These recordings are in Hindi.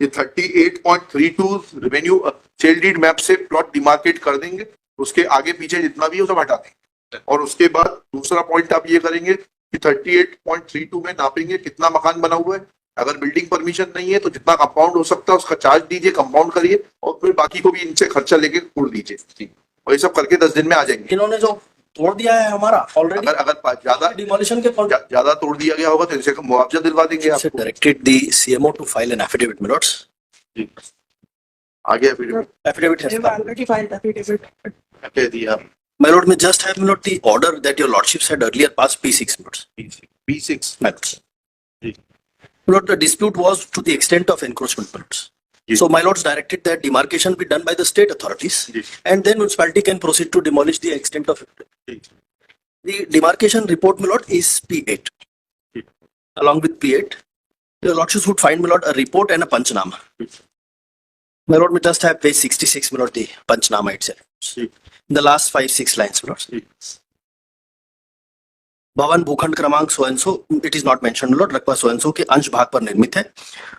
ये 38.32 रेवेन्यू सेल डीड मैप से प्लॉट डिमार्केट कर देंगे, उसके आगे पीछे जितना भी है वो सब हटा देंगे। और उसके बाद दूसरा पॉइंट आप ये करेंगे कि 38.32 में नापेंगे कितना मकान बना हुआ है। अगर बिल्डिंग परमिशन नहीं है तो जितना कंपाउंड हो सकता है उसका चार्ज दीजिए, कंपाउंड करिए, और फिर बाकी को भी इनसे खर्चा लेके उड़ दीजिए। और ये सब करके 10 दिन में आ जाएंगे। इन्होंने जो तोड़ दिया है हमारा ऑलरेडी, अगर ज्यादा डिमोलिशन के ज्यादा तोड़ दिया गया होगा तो इनसे मुआवजा दिलवा देंगे आपको। Directed the CMO to file an affidavit my lords. जी, आगे affidavit Affidavit has already filed affidavit. कह दिया। my lord, may just have my lord the order that your lordships had earlier passed P6 my lords. P6 My lords. Ji. My lord, the dispute was to the extent of encroachment my lords. Ji. So my lords directed that demarcation be done by the state authorities, ji. and then municipality can proceed to demolish the extent of it. Ji. The demarcation report my lord is P8. Ji. Along with P8, your lordships would find my lord a report and a panchnama. Ji. My lord, we just have page 66 my lord the panchnama itself. Ji. The last 5-6 lines my lord. जी। भवन भूखंड क्रमांक so and so, it is not mentioned Lord, रकबा सो एंड सो के अंश भाग पर निर्मित है।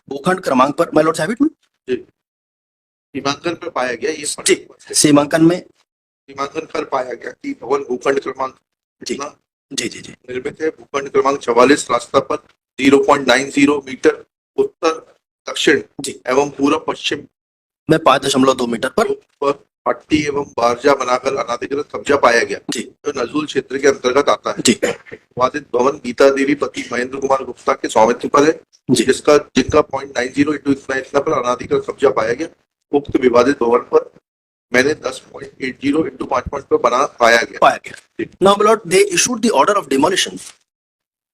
भूखंड क्रमांक पर माय लॉर्ड हैव इट में सीमांकन पर पाया गया, ये जी, सीमांकन में सीमांकन पर पाया गया कि भवन भूखंड क्रमांक जी कितना जी जी जी निर्मित है। भूखंड क्रमांक 44 रास्ता पर 0.90 मीटर उत्तर दक्षिण जी एवं पूर्व पश्चिम में 5.2 मीटर पर पट्टी एवं बारजा बनाकर अनाधिकृत कब्जा पाया गया, जी जो नजूल क्षेत्र के अंतर्गत आता है। जी वादित भवन गीता देवी पति महेंद्र कुमार गुप्ता के स्वामित्व पर है, जी जिनका 0.90 इंटू इतना पर अनाधिकृत कब्जा पाया गया। उक्त विवादित भवन पर मैंने 10.80 इंटू 5 पर बना पाया गया। Now my lord, they issued the order of demolition.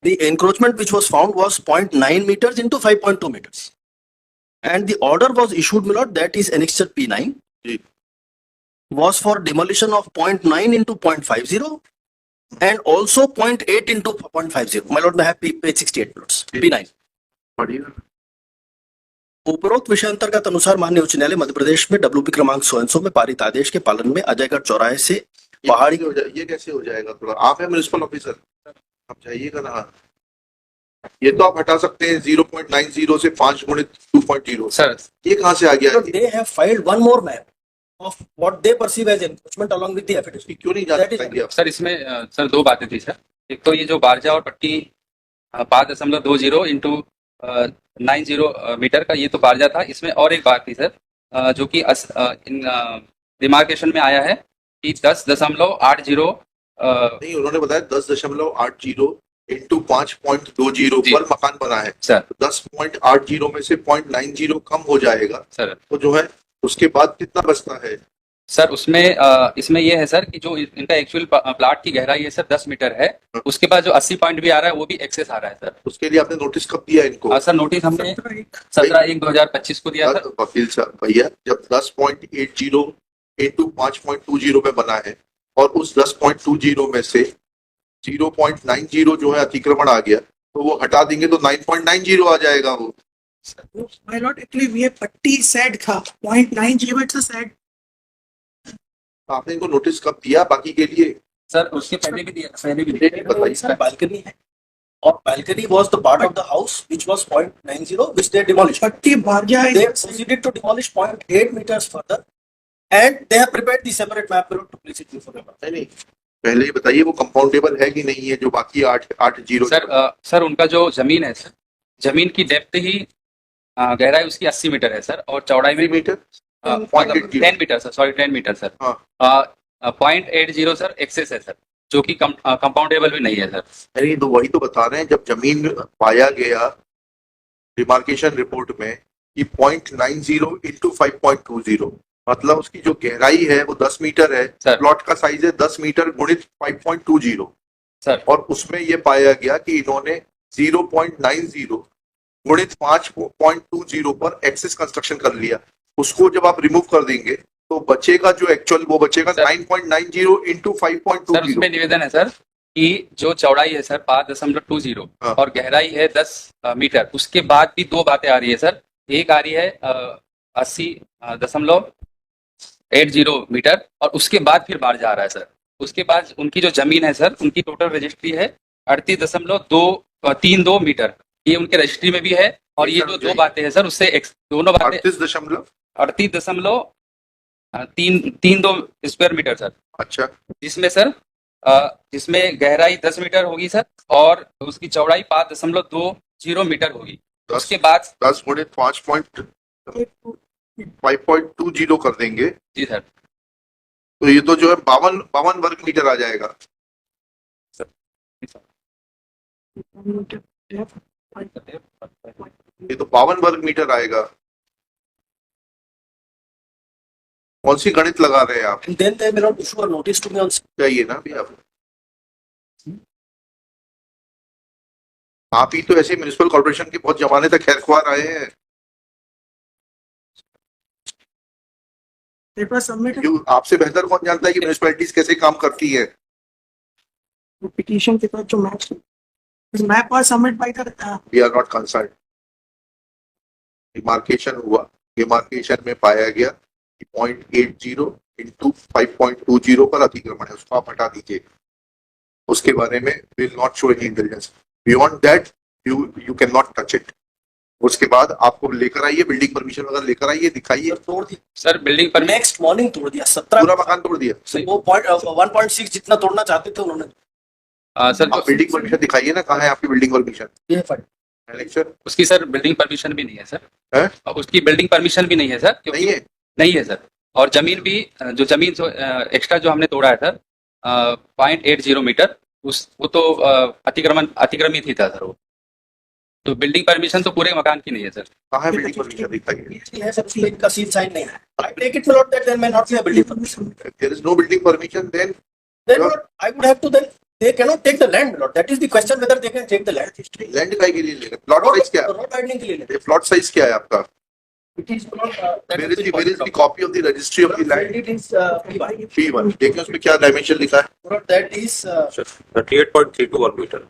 The encroachment which was found was 0.9 meters into 5.2 meters, and the order was issued my lord, that is annexure P9, ji. was for demolition of 0.9 into 0.50 and also 0.8 into 0.50 my lord, I have page 68 my lords, P9. बढ़िया। उपरोक्त विषय अंतर्गत अनुसार माननीय उच्च न्यायालय मध्य प्रदेश में WP क्रमांक 100 में पारित आदेश के पालन में अजयगढ़ चौराहे से पहाड़ी ये कैसे हो जाएगा? थोड़ा आप है म्युनिसिपल ऑफिसर, आप जाइएगा ना। ये तो आप हटा सकते हैं 0.90 से 5 गुणित 2.0। सर ये कहाँ से आ गया? they have filed one more map of what they perceive as encroachment along with the affidavit. क्यों नहीं जा That is- सकता आप? सर इसमें सर दो बातें थी सर। एक तो ये जो बारजा और पट्टी 5.20 इंटू 90 मीटर का ये तो बारजा था। इसमें और एक बात थी सर, जो कि इन डिमार्केशन में आया है कि 10.80 नहीं, उन्होंने बताया 10.80 इंटू 5.20 जी। पर मकान बना है सर। 10.80 में से 0.90 कम हो जाएगा सर तो जो है उसके बाद कितना बचता है? सर उसमें इसमें ये है सर कि जो इनका एक्चुअल प्लाट की गहराई है सर 10 मीटर है, उसके बाद जो 80 पॉइंट भी आ रहा है वो भी एक्सेस आ रहा है सर। उसके लिए आपने नोटिस कब दिया इनको? सर नोटिस हमने 17/1/2025 को दिया सर। वकील साहब भैया, जब 10.80 इंटू 5.20 में बना है और उस 10.20 में से 0.90 जो है अतिक्रमण आ गया तो वो हटा देंगे तो 9.90 आ जाएगा वो। My lord, actually we have पट्टी said था 0.90 it's a said. आपने इनको नोटिस कब दिया बाकी के लिए? सर उसके पहले भी दिया, पहले भी नहीं बताइए। सर बालकनी है और balcony was the part of the house which was 0.90 which they demolished. पट्टी बारजा They have proceeded to demolish 0.8 meters further and they have prepared the separate map to place it before the नहीं नहीं, पहले ये बताइए वो कंपाउंडेबल है कि नहीं है जो बाकी 8.80? सर उनका जो जमीन है सर, जमीन की डेप्थ ही गहराई उसकी 80 मीटर है सर और चौड़ाई में metre 10 metre sir, sorry 10 metre sir. 0.80 sir access है सर, जो कि कंपाउंडेबल भी नहीं है सर। अरे तो वही तो बता रहे हैं, जब जमीन पाया गया डिमार्केशन रिपोर्ट में कि 0.90 इंटू 5.20 मतलब उसकी जो गहराई है वो 10 मीटर है, सर। प्लॉट का साइज है 10 मीटर गुणित 5.20 सर और उसमें ये पाया गया कि इन्होंने 0.90 गुणित 5.20 पर एक्सेस कंस्ट्रक्शन कर लिया। उसको जब आप रिमूव कर देंगे तो बचेगा जो एक्चुअल वो बचेगा सर। 9.90 into sir 5.20। उसमें निवेदन है सर कि जो चौड़ाई है सर 5.20 हाँ। और गहराई है 10 मीटर, उसके बाद भी दो बातें आ रही है सर। एक आ रही है 80.80 मीटर और उसके बाद फिर बाढ़ जा रहा है सर। उसके बाद उनकी जो जमीन है सर, उनकी टोटल रजिस्ट्री है 38.232 मीटर, ये उनके रजिस्ट्री में भी है और ये जो दो बातें हैं सर उससे दोनों बातें 38.32 स्क्वायर मीटर सर, अच्छा जिसमें सर जिसमें गहराई 10 मीटर होगी सर और उसकी चौड़ाई 5.20 मीटर होगी। उसके बाद 10 गुणे 5.20 कर देंगे जी सर, तो ये तो जो है 52 वर्ग मीटर आ जाएगा। ये तो 52 वर्ग मीटर आएगा। कौन सी गणित लगा रहे हैं आप? And then they may not issue a notice to me on. चाहिए ना अभी आप ही तो ऐसे म्युनिसिपल कॉर्पोरेशन के बहुत जमाने तक खैरख्वाह रहे हैं। पेपर सबमिट क्यों आपसे बेहतर कौन जानता है कि म्युनिसिपैलिटीज कैसे काम करती है? पिटीशन के बाद जो मैच मैप और submit by the we are not concern. Demarcation हुआ, डिमार्केशन में पाया गया कि 0.80 इंटू 5.20 पर अतिक्रमण है, उसको आप हटा दीजिए। उसके बारे में will not show any intelligence beyond that, you can not touch it. उसके बाद आपको लेकर आइए, बिल्डिंग परमिशन वगैरह लेकर आइए, दिखाइए। तोड़ दिया सर बिल्डिंग पर नेक्स्ट मॉर्निंग, तोड़ दिया 17 पूरा मकान तोड़ दिया। वो 1.6 जितना तोड़ना चाहते थे उन्होंने। सर आप बिल्डिंग परमिशन दिखाइए ना, कहाँ है आपकी बिल्डिंग परमिशन? ये फाइल इलेक्शन उसकी सर बिल्डिंग परमिशन भी नहीं है सर, है? उसकी बिल्डिंग परमिशन भी नहीं है सर, क्योंकि नहीं है। नहीं है सर। और जमीन भी जो एक्स्ट्रा जो हमने तोड़ा है सर 0.80 मीटर, वो तो अतिक्रमित ही था सर वो। तो बिल्डिंग परमिशन तो पूरे मकान की नहीं है सर। कहाँ है बिल्डिंग परमिशन? दिखाइए। है सब उसमें इनका सील साइन नहीं है। I take it not that there may not be a building permission. There is no building permission, then Then what I would have to then they cannot take the land. Lord. That is the question whether they can take the land. Land काय के लिए ले रहे? प्लॉट साइज क्या है? रोड वाइडनिंग के लिए लेते हैं। प्लॉट साइज क्या है आपका? It is not that Where is the copy of the registry of the land? It is P1 देखिए उसमें क्या डायमेंशन लिखा है? that is 38.32 वर्ग मीटर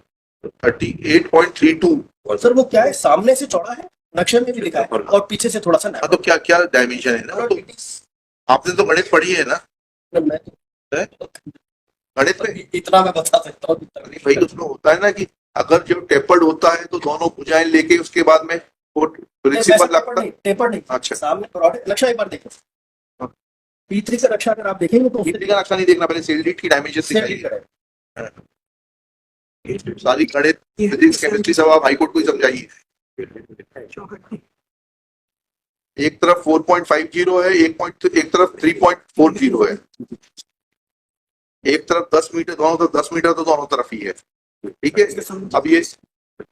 38.32। सर वो क्या है, सामने से चौड़ा है, नक्शे में भी लिखा है और पीछे से थोड़ा सा हाँ तो क्या क्या डायमेंशन है ना? तो आपने तो गणित पढ़ी है ना? गणित में इतना मैं बता सकता हूँ। नहीं भाई, उसमें होता है ना कि अगर जो टेपर्ड होता है तो दोनों भुजाएं लेके उसके बाद में वो प्रिंसिपल लगता है। टेपर नहीं, अच्छा। सामने प्रोडक्ट नक्शा एक बार देखो। P3 का नक्शा अगर आप देखेंगे तो हिंदी का नक्शा नहीं देखना, पहले सेल डीड की डायमेंशन दिखाइए। सारी गणित फिजिक्स केमिस्ट्री सब आप हाईकोर्ट को ही समझाइए। एक तरफ 4.50 है, एक तरफ 3.40 है। एक तरफ 10 मीटर, दोनों तरफ 10 मीटर, तो दोनों तरफ ही है। ठीक है, अब ये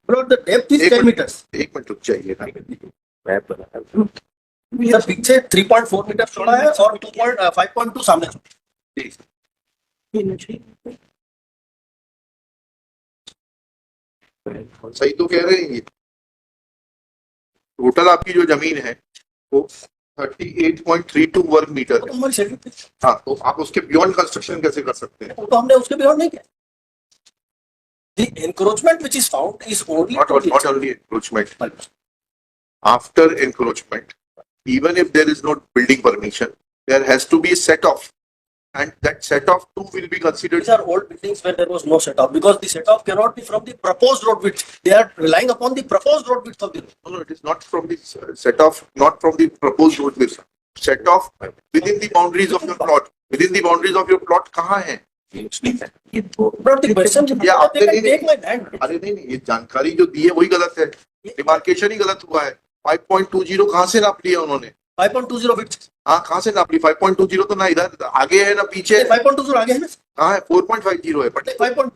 Bro, the depth is 10 meters. एक मिनट रुक जाइए। सर पीछे 3.4 मीटर चौड़ा है और 5.2 सामने सही तो कह रहे हैं ये। टोटल आपकी जो जमीन है वो 38.32 वर्ग मीटर है। हमारी शेड्यूल पे हाँ, तो आप उसके बियॉन्ड कंस्ट्रक्शन कैसे कर सकते हैं? वो तो हमने उसके बियॉन्ड नहीं किया। The encroachment which is found is only Not only encroachment. After encroachment, even if there is no building permission, there has to be a set off, and that set off too will be considered. These are old buildings where there was no set off because the set off cannot be from the proposed road width. They are relying upon the proposed road width of the road. No, it is not from the set off, not from the proposed road width. Set off within the boundaries of your plot. Within the boundaries of your plot कहाँ है? But the question is, Yeah, they can take my land. अरे नहीं, ये जानकारी जो दी है वही गलत है। डिमार्केशन ही गलत हुआ है। 5.20 कहाँ से नाप लिया उन्होंने? 5.20 width. हाँ, कहाँ से नाप ली? 5.20 तो ना इधर आगे है ना पीछे। 5.20 आगे है ना? कहाँ है? 4.50 है। बट 5.